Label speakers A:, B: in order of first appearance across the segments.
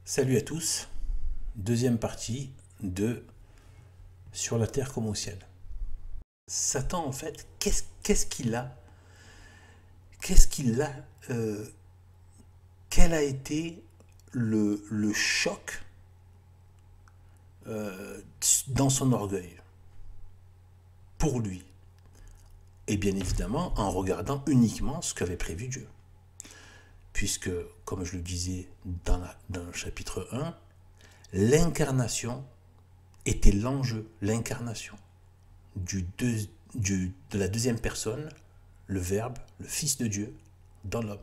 A: Salut à tous, deuxième partie de Sur la terre comme au ciel. Satan, en fait, qu'est-ce qu'il a, euh, quel a été le choc dans son orgueil pour lui? Et bien évidemment, en regardant uniquement ce qu'avait prévu Dieu. Puisque, comme je le disais dans le chapitre 1, l'incarnation était l'enjeu, l'incarnation de la deuxième personne, le Verbe, le Fils de Dieu, dans l'homme.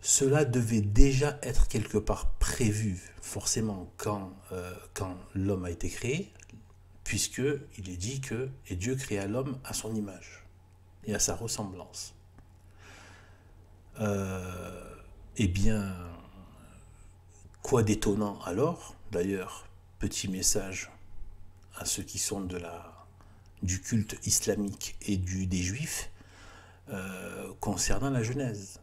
A: Cela devait déjà être quelque part prévu, forcément, quand l'homme a été créé, puisqu'il est dit que et Dieu créa l'homme à son image et à sa ressemblance. Eh bien, quoi d'étonnant alors? D'ailleurs, petit message à ceux qui sont du culte islamique et des juifs concernant la Genèse.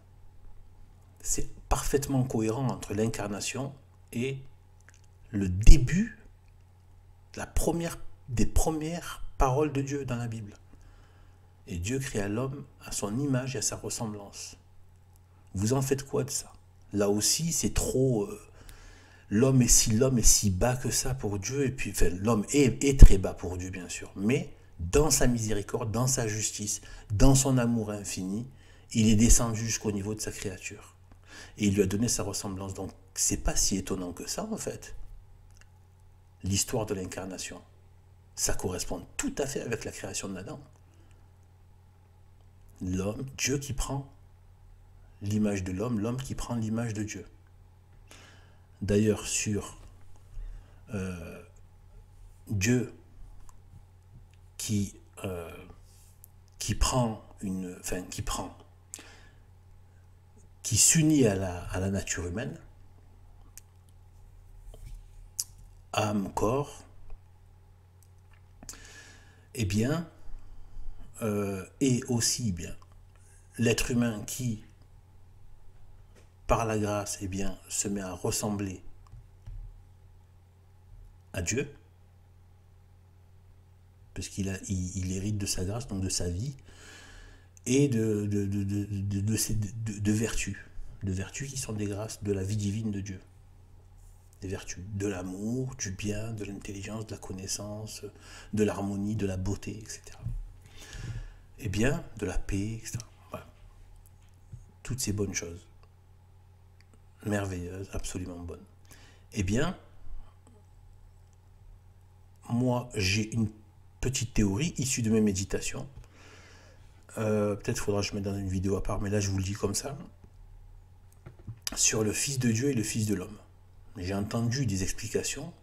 A: C'est parfaitement cohérent entre l'incarnation et le début, des premières paroles de Dieu dans la Bible. Et Dieu créa l'homme à son image et à sa ressemblance. Vous en faites quoi de ça? Là aussi, c'est trop... l'homme est si bas que ça pour Dieu, et puis enfin, l'homme est très bas pour Dieu, bien sûr, mais dans sa miséricorde, dans sa justice, dans son amour infini, il est descendu jusqu'au niveau de sa créature. Et il lui a donné sa ressemblance. Donc, c'est pas si étonnant que ça, en fait. L'histoire de l'incarnation. Ça correspond tout à fait avec la création d'Adam. L'homme, Dieu qui prend l'image de l'homme, l'homme qui prend l'image de Dieu. D'ailleurs, sur Dieu qui s'unit à la nature humaine, âme, corps, eh bien, et aussi bien l'être humain qui, par la grâce, eh bien, se met à ressembler à Dieu, puisqu'il hérite de sa grâce, donc de sa vie, et de vertus qui sont des grâces de la vie divine de Dieu. Des vertus, de l'amour, du bien, de l'intelligence, de la connaissance, de l'harmonie, de la beauté, etc. Et bien, de la paix, etc. Voilà. Toutes ces bonnes choses. Merveilleuses, absolument bonnes. Eh bien, moi, j'ai une petite théorie issue de mes méditations. Peut-être faudra que je mette dans une vidéo à part, mais là, je vous le dis comme ça. Sur le Fils de Dieu et le Fils de l'homme. J'ai entendu des explications,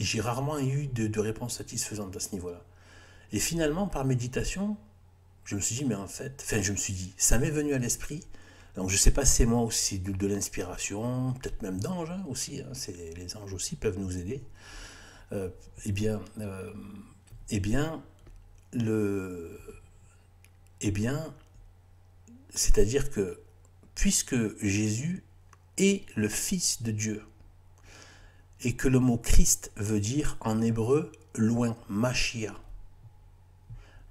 A: et j'ai rarement eu de réponse satisfaisante à ce niveau-là. Et finalement, par méditation, je me suis dit, mais en fait, ça m'est venu à l'esprit. Donc je ne sais pas si c'est moi ou si c'est de l'inspiration, peut-être même d'anges hein, aussi, hein, les anges aussi peuvent nous aider. Eh bien, c'est-à-dire que puisque Jésus est le Fils de Dieu, et que le mot Christ veut dire en hébreu loin, Machia.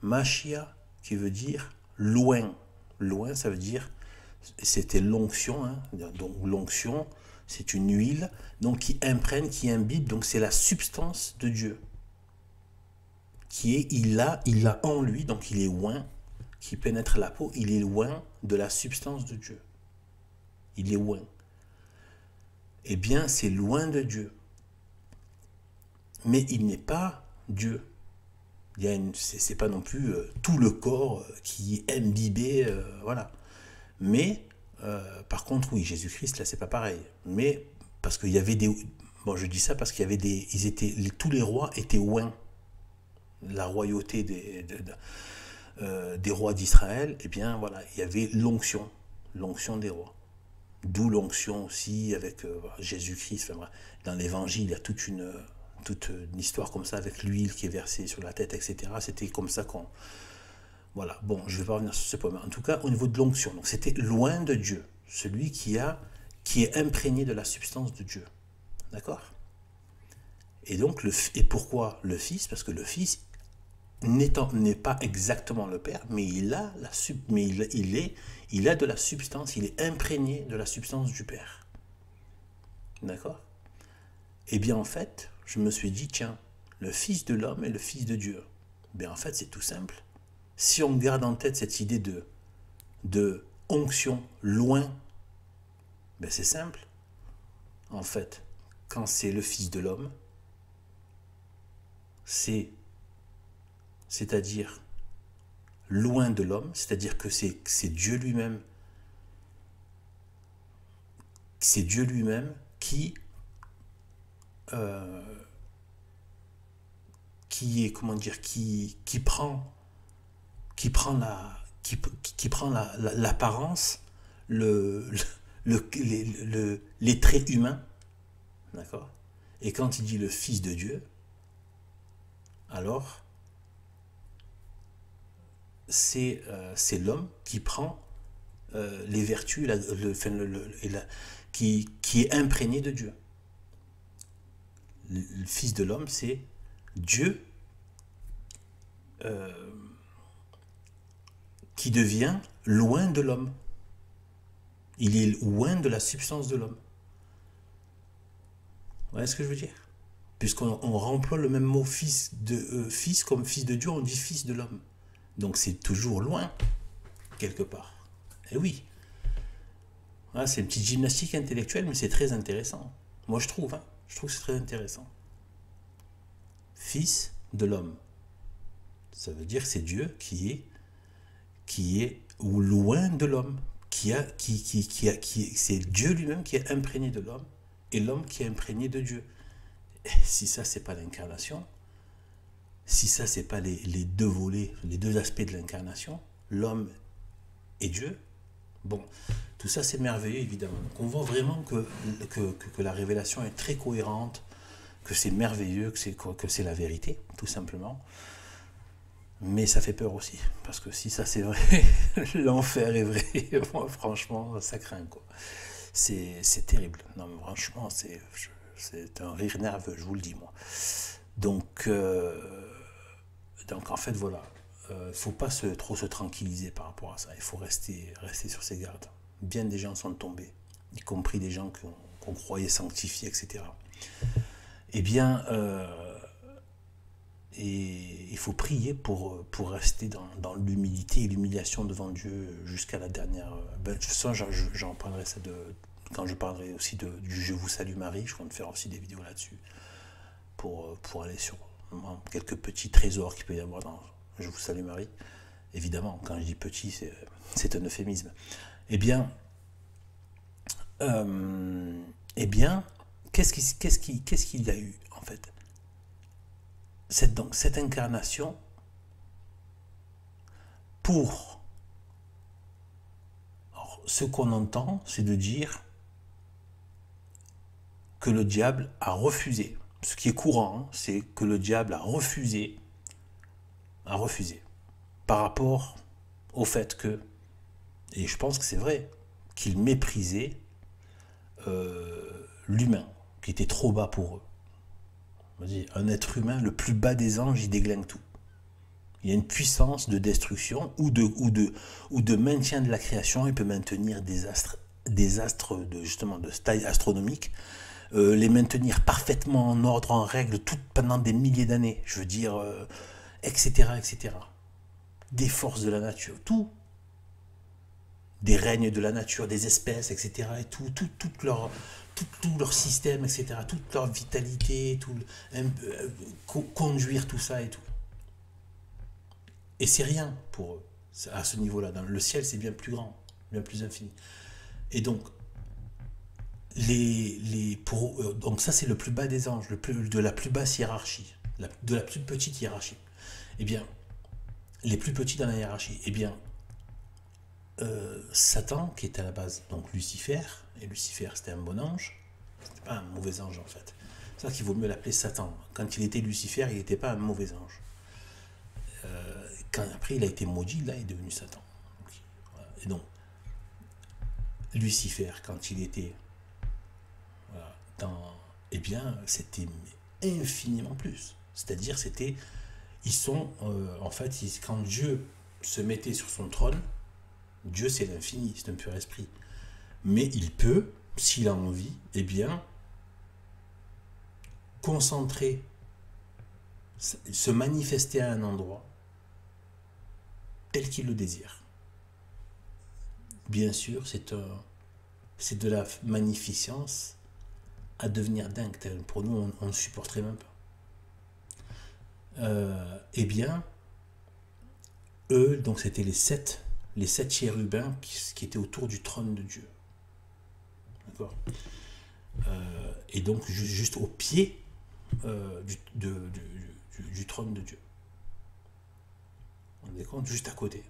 A: Machia qui veut dire loin. Loin, ça veut dire, c'était l'onction, hein, donc l'onction, c'est une huile, donc qui imprègne, qui imbibe, donc c'est la substance de Dieu. Il a en lui, donc il est loin, qui pénètre la peau, il est loin de la substance de Dieu. Il est loin. Eh bien, c'est loin de Dieu. Mais il n'est pas Dieu. C'est pas non plus tout le corps qui est imbibé, voilà. Mais, par contre, oui, Jésus-Christ, là, c'est pas pareil. Mais, parce qu'il y avait des... Bon, je dis ça parce qu'il y avait des... tous les rois étaient loin. La royauté des rois d'Israël, eh bien, voilà, il y avait l'onction des rois. D'où l'onction aussi avec Jésus-Christ. Enfin, dans l'évangile, il y a toute une histoire comme ça avec l'huile qui est versée sur la tête, etc. C'était comme ça qu'on... Voilà, bon, je ne vais pas revenir sur ce point. Mais en tout cas, au niveau de l'onction, donc c'était loin de Dieu. celui qui est imprégné de la substance de Dieu. D'accord? Et donc, et pourquoi le Fils? Parce que le Fils n'est pas exactement le Père, mais il a de la substance, il est imprégné de la substance du Père. D'accord? Et bien en fait, je me suis dit, tiens, le Fils de l'homme et le Fils de Dieu. Bien en fait, c'est tout simple. Si on garde en tête cette idée de onction loin, ben c'est simple. En fait, quand c'est le Fils de l'homme, c'est-à-dire loin de l'homme, c'est-à-dire que c'est Dieu lui-même, qui est, comment dire, qui prend l'apparence, les traits humains, d'accord? Et quand il dit le Fils de Dieu, alors c'est l'homme qui prend les vertus, qui est imprégné de Dieu. Le Fils de l'homme, c'est Dieu qui devient loin de l'homme. Il est loin de la substance de l'homme. Vous voyez ce que je veux dire? Puisqu'on remploie le même mot fils comme fils de Dieu, on dit fils de l'homme. Donc c'est toujours loin, quelque part. Et oui. Voilà, c'est une petite gymnastique intellectuelle, mais c'est très intéressant. Moi je trouve que c'est très intéressant. Fils de l'homme. Ça veut dire que c'est Dieu qui est loin de l'homme. C'est Dieu lui-même qui est imprégné de l'homme et l'homme qui est imprégné de Dieu. Et si ça, c'est pas l'incarnation, si ça, c'est pas les deux volets, les deux aspects de l'incarnation, l'homme et Dieu, bon, tout ça, c'est merveilleux, évidemment. Donc, on voit vraiment que la révélation est très cohérente, que c'est merveilleux, que c'est la vérité, tout simplement. Mais ça fait peur aussi, parce que si ça c'est vrai, l'enfer est vrai, moi franchement ça craint quoi. C'est terrible, non mais franchement c'est un rire nerveux, je vous le dis moi. Donc en fait voilà, faut pas trop se tranquilliser par rapport à ça, il faut rester sur ses gardes. Bien des gens sont tombés, y compris des gens qu'on croyait sanctifiés, etc. Eh bien... et il faut prier pour rester dans l'humilité et l'humiliation devant Dieu jusqu'à la dernière. Ben, de toute façon, j'en parlerai ça quand je parlerai aussi du Je vous salue Marie. Je compte faire aussi des vidéos là-dessus pour aller sur quelques petits trésors qu'il peut y avoir dans Je vous salue Marie. Évidemment, quand je dis petit, c'est un euphémisme. Eh bien, qu'est-ce qu'il y a eu en fait? Cette incarnation pour... Alors, ce qu'on entend, c'est de dire que le diable a refusé. Ce qui est courant, c'est que le diable a refusé par rapport au fait que, et je pense que c'est vrai, qu'il méprisait l'humain, qui était trop bas pour eux. Un être humain, le plus bas des anges, il déglingue tout. Il y a une puissance de destruction ou de maintien de la création. Il peut maintenir des astres de taille astronomique, les maintenir parfaitement en ordre, en règle, tout pendant des milliers d'années. Je veux dire, etc., etc. Des forces de la nature, tout. Des règnes de la nature, des espèces, etc. Et tout leur système, etc., toute leur vitalité, conduire tout ça et tout. Et c'est rien pour eux, à ce niveau-là. Dans le ciel, c'est bien plus grand, bien plus infini. Et donc, donc ça, c'est le plus bas des anges, de la plus basse hiérarchie, de la plus petite hiérarchie. Eh bien, les plus petits dans la hiérarchie, eh bien, Satan, qui est à la base donc Lucifer, et Lucifer c'était un bon ange, c'était pas un mauvais ange en fait. C'est ça qu'il vaut mieux l'appeler Satan. Quand il était Lucifer, il n'était pas un mauvais ange. Quand après il a été maudit, là il est devenu Satan. Et donc, Lucifer, quand il était voilà, dans... Eh bien, c'était infiniment plus. C'est-à-dire, c'était... Ils sont... en fait, quand Dieu se mettait sur son trône, Dieu, c'est l'infini, c'est un pur esprit. Mais il peut, s'il a envie, eh bien, concentrer, se manifester à un endroit tel qu'il le désire. Bien sûr, c'est de la magnificence à devenir dingue. Pour nous, on ne supporterait même pas. Eh bien, eux, donc c'était les sept chérubins qui étaient autour du trône de Dieu. D'accord. Et donc, juste au pied du trône de Dieu. On est compte, juste à côté.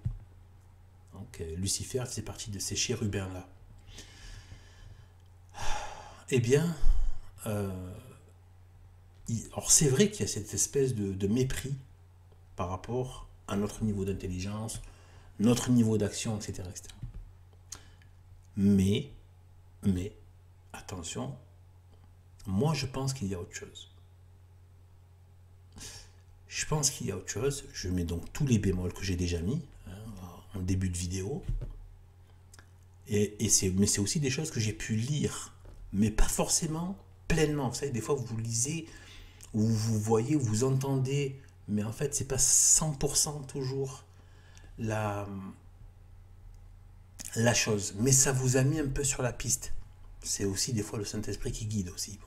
A: Donc, Lucifer faisait partie de ces chérubins-là. Eh bien, alors c'est vrai qu'il y a cette espèce de mépris par rapport à notre niveau d'intelligence, notre niveau d'action, etc., etc. Mais, attention, moi je pense qu'il y a autre chose. Je pense qu'il y a autre chose. Je mets donc tous les bémols que j'ai déjà mis en début de vidéo. Mais c'est aussi des choses que j'ai pu lire, mais pas forcément pleinement. Vous savez, des fois vous lisez, ou vous voyez, vous entendez, mais en fait c'est pas 100% toujours la chose. Mais ça vous a mis un peu sur la piste. C'est aussi des fois le Saint-Esprit qui guide aussi. Bon.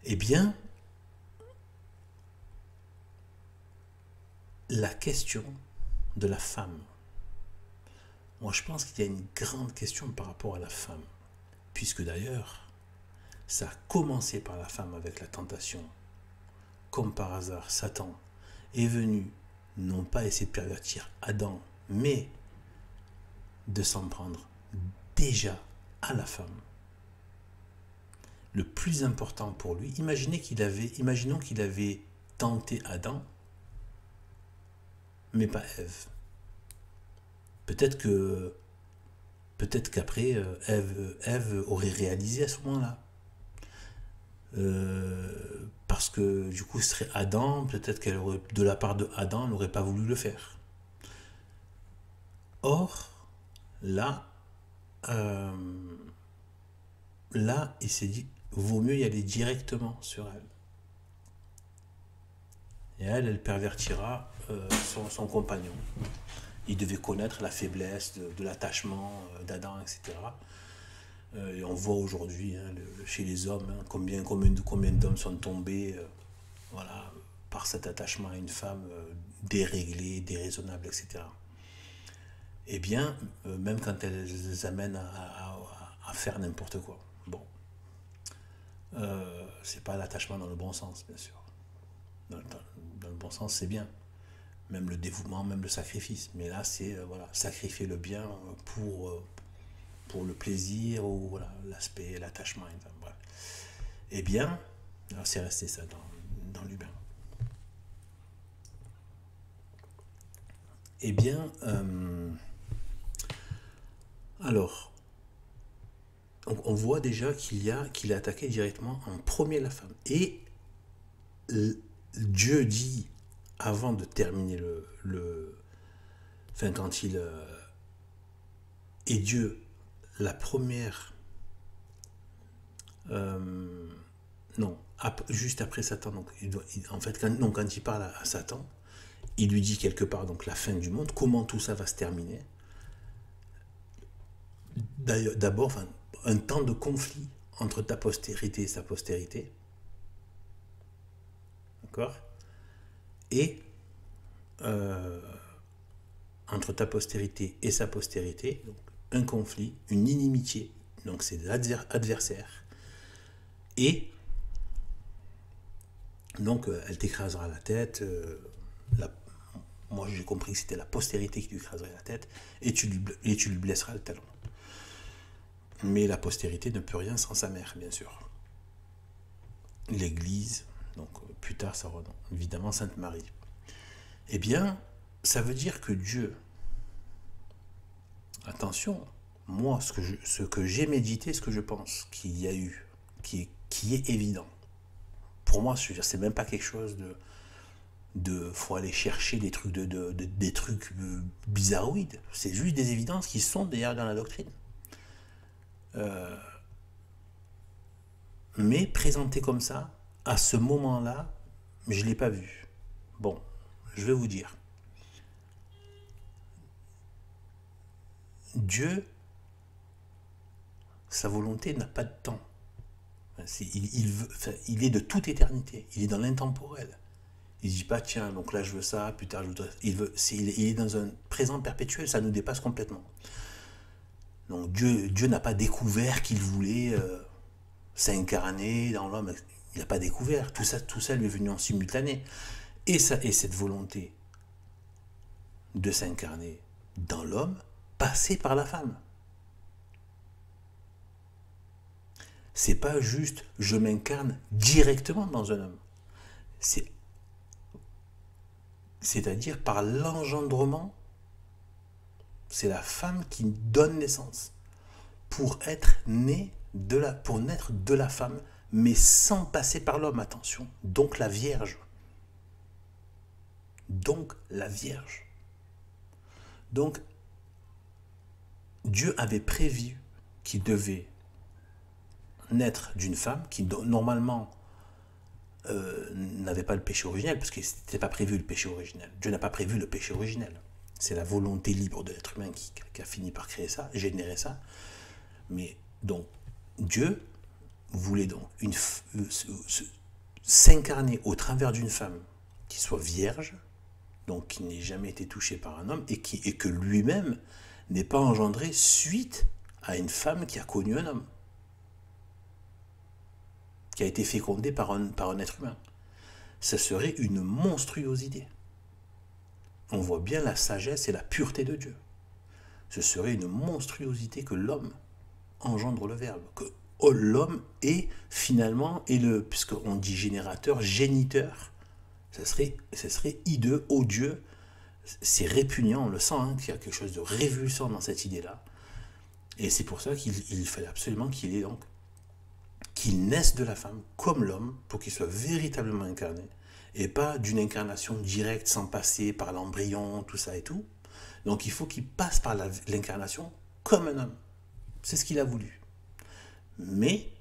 A: Eh bien, la question de la femme. Moi, je pense qu'il y a une grande question par rapport à la femme. Puisque d'ailleurs, ça a commencé par la femme avec la tentation. Comme par hasard, Satan est venu, non pas essayer de pervertir Adam, mais de s'en prendre déjà à la femme. Le plus important pour lui, imaginons qu'il avait tenté Adam, mais pas Ève. Peut-être qu'après, Ève aurait réalisé à ce moment-là. Parce que du coup, ce serait Adam, peut-être qu'elle aurait, de la part de Adam, elle n'aurait pas voulu le faire. Or, là, il s'est dit, vaut mieux y aller directement sur elle. Et elle pervertira son compagnon. Il devait connaître la faiblesse de l'attachement d'Adam, etc. Et on voit aujourd'hui chez les hommes combien d'hommes sont tombés voilà, par cet attachement à une femme déréglée, déraisonnable, etc. Eh bien, même quand elles les amènent à faire n'importe quoi. Bon. C'est pas l'attachement dans le bon sens, bien sûr. Dans le bon sens, c'est bien. Même le dévouement, même le sacrifice. Mais là, c'est voilà, sacrifier le bien pour le plaisir ou voilà, l'aspect, l'attachement. Voilà. Eh bien, c'est resté ça dans l'humain. Eh bien, alors, on voit déjà qu'il a attaqué directement en premier la femme. Et Dieu dit, avant de terminer enfin, quand il... et Dieu, la première... non, juste après Satan, donc, en fait, quand il parle à Satan, il lui dit quelque part donc la fin du monde, comment tout ça va se terminer. D'abord, enfin, un temps de conflit entre ta postérité et sa postérité. D'accord. Et entre ta postérité et sa postérité, donc un conflit, une inimitié, donc c'est adversaire. Et donc elle t'écrasera la tête, moi j'ai compris que c'était la postérité qui lui écraserait la tête, et tu lui blesseras le talon. Mais la postérité ne peut rien sans sa mère, bien sûr. L'Église, donc plus tard ça renom, évidemment Sainte Marie. Eh bien, ça veut dire que Dieu, attention, moi, ce que j'ai médité, ce que je pense qu'il y a eu, qui est évident. Pour moi, c'est même pas quelque chose faut aller chercher des trucs des trucs bizarroïdes. C'est juste des évidences qui sont d'ailleurs dans la doctrine. Mais présenté comme ça, à ce moment-là, je ne l'ai pas vu. Bon, je vais vous dire. Dieu, sa volonté n'a pas de temps. Il est de toute éternité. Il est dans l'intemporel. Il ne dit pas, tiens, donc là je veux ça, plus tard je voudrais... Il est dans un présent perpétuel, ça nous dépasse complètement. Donc Dieu n'a pas découvert qu'il voulait s'incarner dans l'homme. Il n'a pas découvert. Tout ça lui est venu en simultané. Et cette volonté de s'incarner dans l'homme passait par la femme. C'est pas juste je m'incarne directement dans un homme. C'est-à-dire par l'engendrement, c'est la femme qui donne naissance pour naître de la femme, mais sans passer par l'homme, attention. Donc la Vierge. Donc la Vierge. Donc Dieu avait prévu qu'il devait naître d'une femme qui normalement n'avait pas le péché originel, parce que c'était pas prévu le péché originel. Dieu n'a pas prévu le péché originel. C'est la volonté libre de l'être humain qui a fini par créer ça, générer ça. Mais donc, Dieu voulait donc s'incarner au travers d'une femme qui soit vierge, donc qui n'ait jamais été touchée par un homme, et que lui-même n'ait pas engendré suite à une femme qui a connu un homme, qui a été fécondée par un être humain. Ça serait une monstruosité. On voit bien la sagesse et la pureté de Dieu. Ce serait une monstruosité que l'homme engendre le Verbe, que l'homme est finalement, puisqu'on dit générateur, géniteur, ce serait hideux, odieux, c'est répugnant, on le sent, hein, qu'il y a quelque chose de révulsant dans cette idée-là. Et c'est pour ça qu'il fallait absolument qu'il naisse de la femme comme l'homme, pour qu'il soit véritablement incarné, et pas d'une incarnation directe sans passer par l'embryon, tout ça et tout. Donc il faut qu'il passe par l'incarnation comme un homme. C'est ce qu'il a voulu. Mais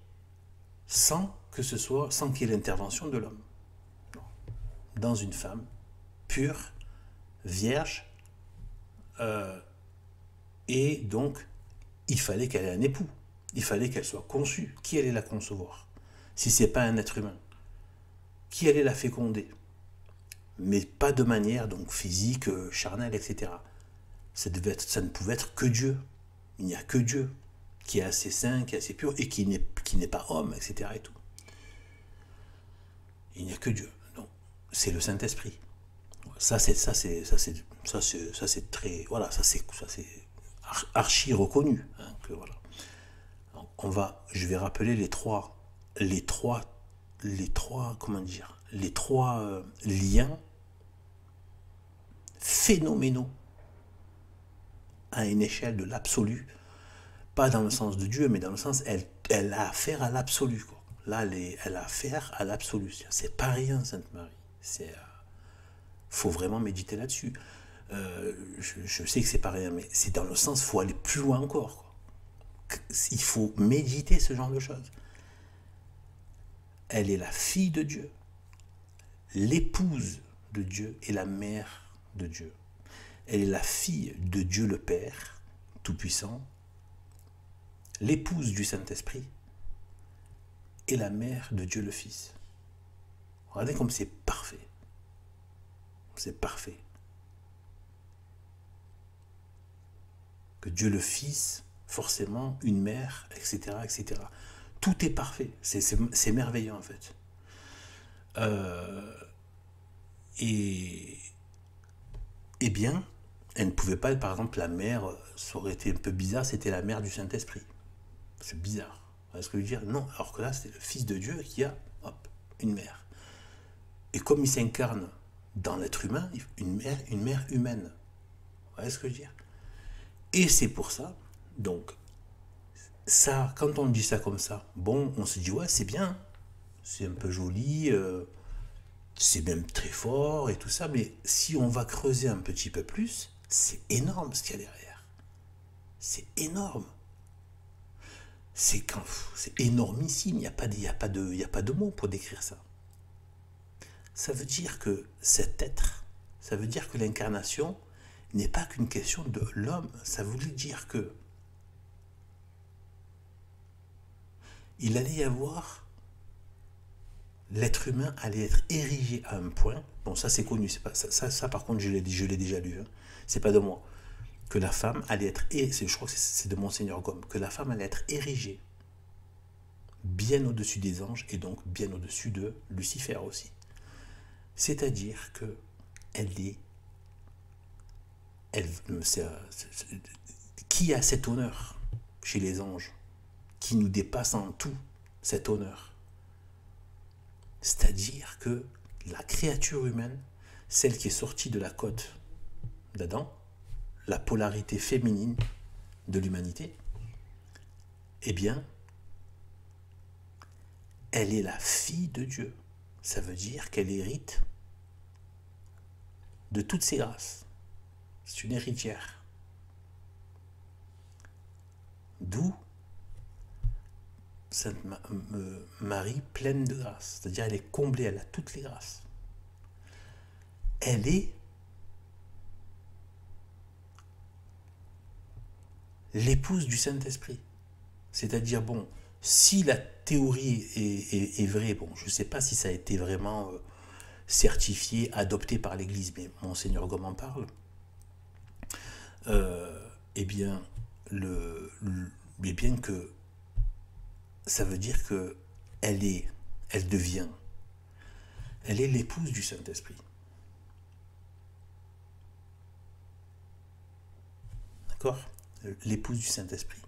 A: sans qu'il y ait l'intervention de l'homme. Dans une femme pure, vierge, et donc il fallait qu'elle ait un époux. Il fallait qu'elle soit conçue. Qui allait la concevoir? Si ce n'est pas un être humain. Qui allait la féconder? Mais pas de manière donc physique, charnelle, etc. Ça ne pouvait être que Dieu. Il n'y a que Dieu qui est assez saint, qui est assez pur, et qui n'est pas homme, etc. Et tout. Il n'y a que Dieu. Donc, c'est le Saint-Esprit. Ça c'est très, voilà, ça c'est archi reconnu, hein, que voilà. Je vais rappeler les trois liens phénoménaux à une échelle de l'absolu, pas dans le sens de Dieu, mais dans le sens elle a affaire à l'absolu. Là, elle a affaire à l'absolu. C'est pas rien, Sainte Marie. Faut vraiment méditer là-dessus. Je sais que c'est pas rien, mais c'est dans le sens, faut aller plus loin encore, quoi. Il faut méditer ce genre de choses. Elle est la fille de Dieu, l'épouse de Dieu et la mère de Dieu. Elle est la fille de Dieu le Père Tout-Puissant, l'épouse du Saint-Esprit et la mère de Dieu le Fils. Regardez comme c'est parfait. C'est parfait. Que Dieu le Fils, forcément, une mère, etc., etc. Tout est parfait. C'est merveilleux, en fait. Eh bien, elle ne pouvait pas, par exemple, la mère, ça aurait été un peu bizarre, c'était la mère du Saint-Esprit. C'est bizarre. Vous voyez ce que je veux dire? Non, alors que là, c'est le Fils de Dieu qui a, une mère. Et comme il s'incarne dans l'être humain, une mère humaine. Vous voyez ce que je veux dire? Et c'est pour ça, Donc, ça, quand on dit ça comme ça, bon, on se dit, ouais, c'est bien, c'est un peu joli, c'est même très fort et tout ça, mais si on va creuser un petit peu plus, c'est énorme ce qu'il y a derrière. C'est énorme. C'est énormissime, il n'y a pas de mots pour décrire ça. Ça veut dire que cet être, ça veut dire que l'incarnation n'est pas qu'une question de l'homme, ça voulait dire que il allait y avoir, l'être humain allait être érigé à un point, bon ça c'est connu, c'est pas, ça par contre je l'ai déjà lu, hein, c'est pas de moi, que la femme allait être, et je crois que c'est de Monseigneur Gomme, que la femme allait être érigée bien au-dessus des anges et donc bien au-dessus de Lucifer aussi. C'est-à-dire que elle est, qui a cet honneur chez les anges, qui nous dépasse en tout cet honneur. C'est-à-dire que la créature humaine, celle qui est sortie de la côte d'Adam, la polarité féminine de l'humanité, eh bien, elle est la fille de Dieu. Ça veut dire qu'elle hérite de toutes ses grâces. C'est une héritière. D'où Sainte Marie pleine de grâce. C'est-à-dire elle est comblée, elle a toutes les grâces. Elle est l'épouse du Saint-Esprit. C'est-à-dire, bon, si la théorie est vraie, bon, je ne sais pas si ça a été vraiment certifié, adopté par l'Église, mais Monseigneur Gomme en parle, eh bien, bien que ça veut dire que elle est l'épouse du Saint-Esprit. D'accord? L'épouse du Saint-Esprit.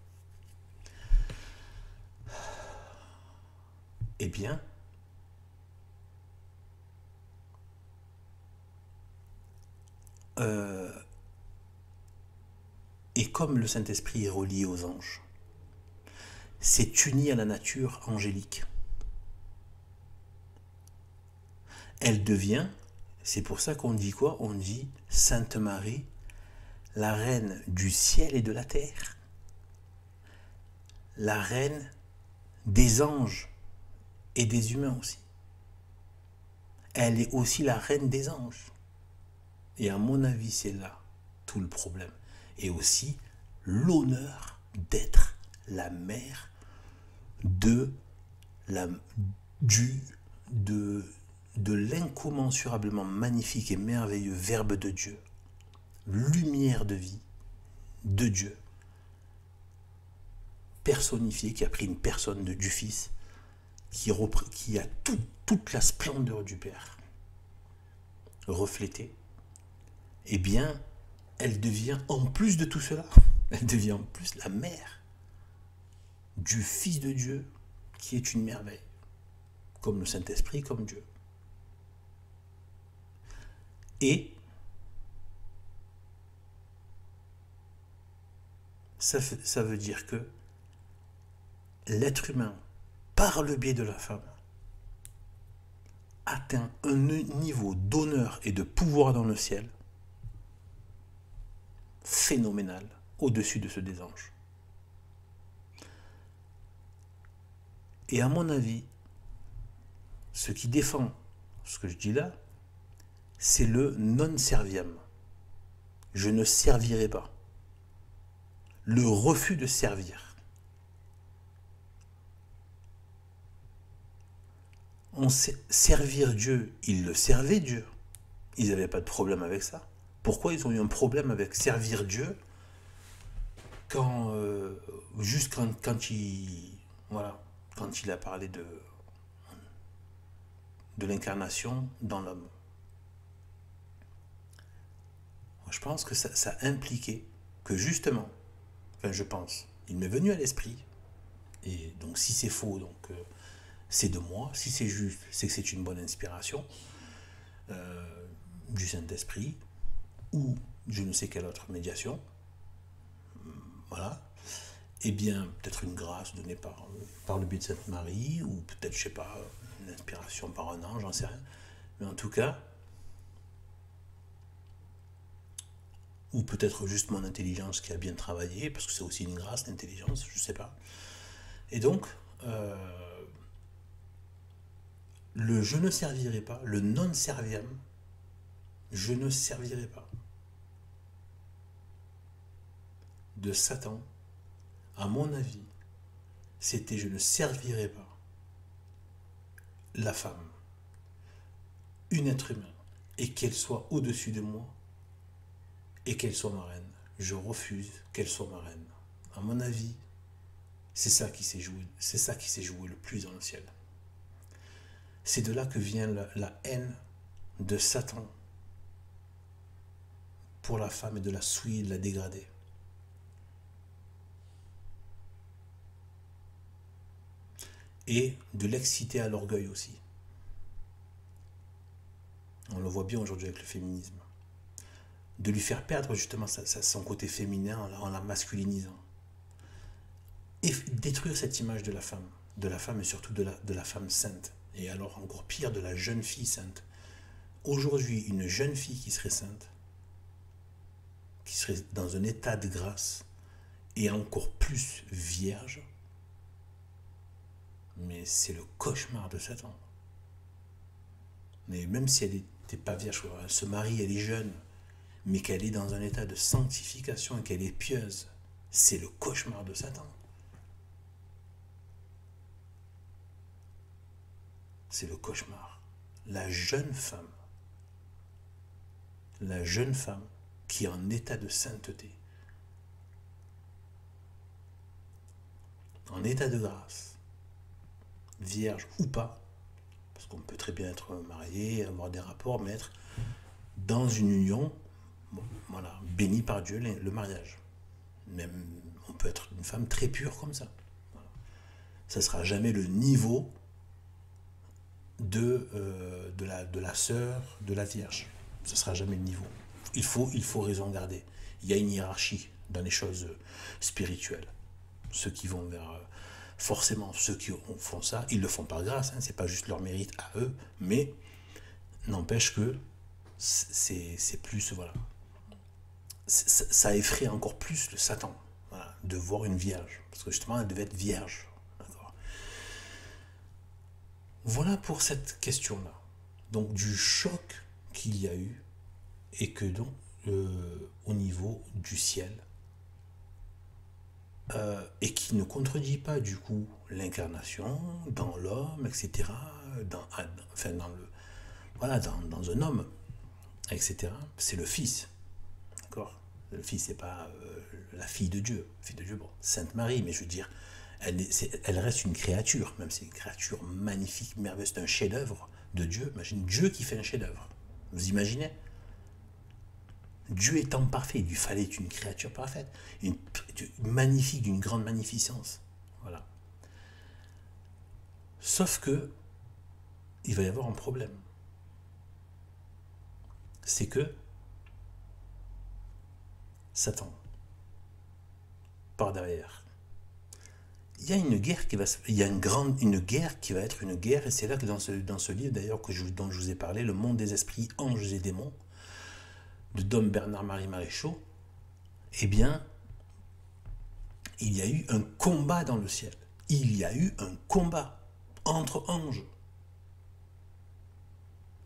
A: Eh bien, et comme le Saint-Esprit est relié aux anges, c'est uni à la nature angélique. Elle devient, c'est pour ça qu'on dit quoi? On dit Sainte Marie, la reine du ciel et de la terre, la reine des anges et des humains aussi. Elle est aussi la reine des anges. Et à mon avis, c'est là tout le problème. Et aussi l'honneur d'être la mère de l'incommensurablement magnifique et merveilleux Verbe de Dieu, lumière de vie de Dieu, personnifié, qui a pris une personne du Fils, qui a toute la splendeur du Père reflétée. Eh bien, elle devient, en plus de tout cela, elle devient en plus la mère du Fils de Dieu, qui est une merveille, comme le Saint-Esprit, comme Dieu. Et ça veut dire que l'être humain, par le biais de la femme, atteint un niveau d'honneur et de pouvoir dans le ciel phénoménal, au-dessus de ceux des anges. Et à mon avis, ce qui défend ce que je dis là, c'est le non serviam. Je ne servirai pas. Le refus de servir. Servir Dieu, ils le servaient Dieu. Ils n'avaient pas de problème avec ça. Pourquoi ils ont eu un problème avec servir Dieu quand il a parlé de l'incarnation dans l'homme? Je pense que ça impliquait que justement, je pense, il m'est venu à l'esprit, et donc si c'est faux, donc c'est de moi, si c'est juste, c'est que c'est une bonne inspiration du Saint-Esprit, ou je ne sais quelle autre médiation, voilà. eh bien, peut-être une grâce donnée par le biais de Sainte Marie, ou peut-être, je sais pas, une inspiration par un ange, j'en sais rien. Mais en tout cas, ou peut-être juste mon intelligence qui a bien travaillé, parce que c'est aussi une grâce, l'intelligence, je sais pas. Et donc, le je ne servirai pas, le non serviam, je ne servirai pas, de Satan, à mon avis, c'était je ne servirai pas la femme, une être humain, et qu'elle soit au-dessus de moi, et qu'elle soit ma reine. Je refuse qu'elle soit ma reine. À mon avis, c'est ça qui s'est joué, c'est ça qui s'est joué le plus dans le ciel. C'est de là que vient la haine de Satan pour la femme et de la souiller, de la dégrader. Et de l'exciter à l'orgueil aussi. On le voit bien aujourd'hui avec le féminisme. De lui faire perdre justement son côté féminin en la masculinisant. Et détruire cette image de la femme et surtout de la femme sainte. Et alors encore pire, de la jeune fille sainte. Aujourd'hui, une jeune fille qui serait sainte, qui serait dans un état de grâce, et encore plus vierge, mais c'est le cauchemar de Satan. Mais même si elle n'était pas vierge, elle se marie, elle est jeune, mais qu'elle est dans un état de sanctification et qu'elle est pieuse, c'est le cauchemar de Satan. C'est le cauchemar. La jeune femme qui est en état de sainteté, en état de grâce, vierge ou pas, parce qu'on peut très bien être marié, avoir des rapports, mais être dans une union, bon, voilà, bénie par Dieu, le mariage. Même, on peut être une femme très pure comme ça. Voilà. Ça ne sera jamais le niveau de la sœur de la Vierge. Ce ne sera jamais le niveau. Il faut raison garder. Il y a une hiérarchie dans les choses spirituelles. Ceux qui vont vers... forcément, ceux qui font ça, ils le font par grâce. Ce n'est pas juste leur mérite à eux, mais n'empêche que c'est plus... Voilà. Ça effraie encore plus le Satan, voilà, de voir une vierge. Parce que justement, elle devait être vierge. D'accord. Voilà pour cette question-là. Donc, du choc qu'il y a eu, et que donc, au niveau du ciel, et qui ne contredit pas du coup l'incarnation dans l'homme, etc., dans un homme, etc., c'est le Fils. D'accord. Le Fils, c'est pas la fille de Dieu. La fille de Dieu, bon, Sainte Marie, mais je veux dire, elle reste une créature, même si c'est une créature magnifique, merveilleuse, c'est un chef-d'œuvre de Dieu. Imagine Dieu qui fait un chef-d'œuvre. Vous imaginez? Dieu étant parfait, il lui fallait une créature parfaite, magnifique, d'une grande magnificence. Voilà. Sauf que, il va y avoir un problème. C'est que Satan, par derrière, il y a une guerre qui va être une guerre, et c'est là que dans ce livre d'ailleurs dont je vous ai parlé, Le monde des esprits, anges et démons, de Dom Bernard-Marie Maréchaux, eh bien, il y a eu un combat dans le ciel. Il y a eu un combat entre anges.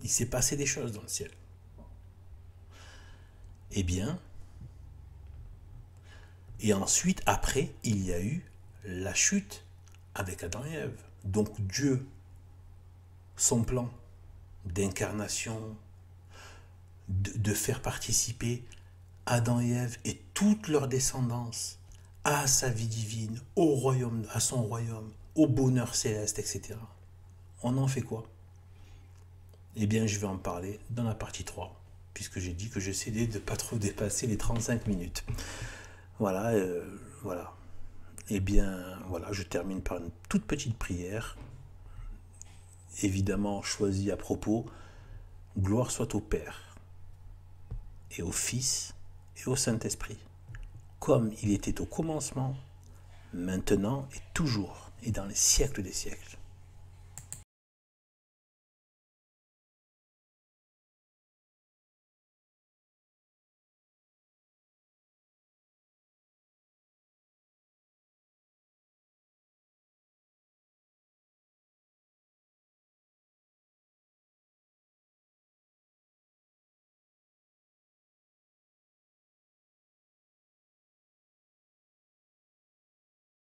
A: Il s'est passé des choses dans le ciel. Eh bien, et ensuite, après, il y a eu la chute avec Adam et Ève. Donc Dieu, son plan d'incarnation, de faire participer Adam et Ève et toute leur descendance à sa vie divine, au royaume, à son royaume, au bonheur céleste, etc. On en fait quoi? Eh bien, je vais en parler dans la partie 3, puisque j'ai dit que j'essayais de ne pas trop dépasser les 35 minutes. Voilà, voilà. Eh bien, voilà, je termine par une toute petite prière, évidemment choisie à propos. Gloire soit au Père, et au Fils, et au Saint-Esprit, comme il était au commencement, maintenant et toujours, et dans les siècles des siècles.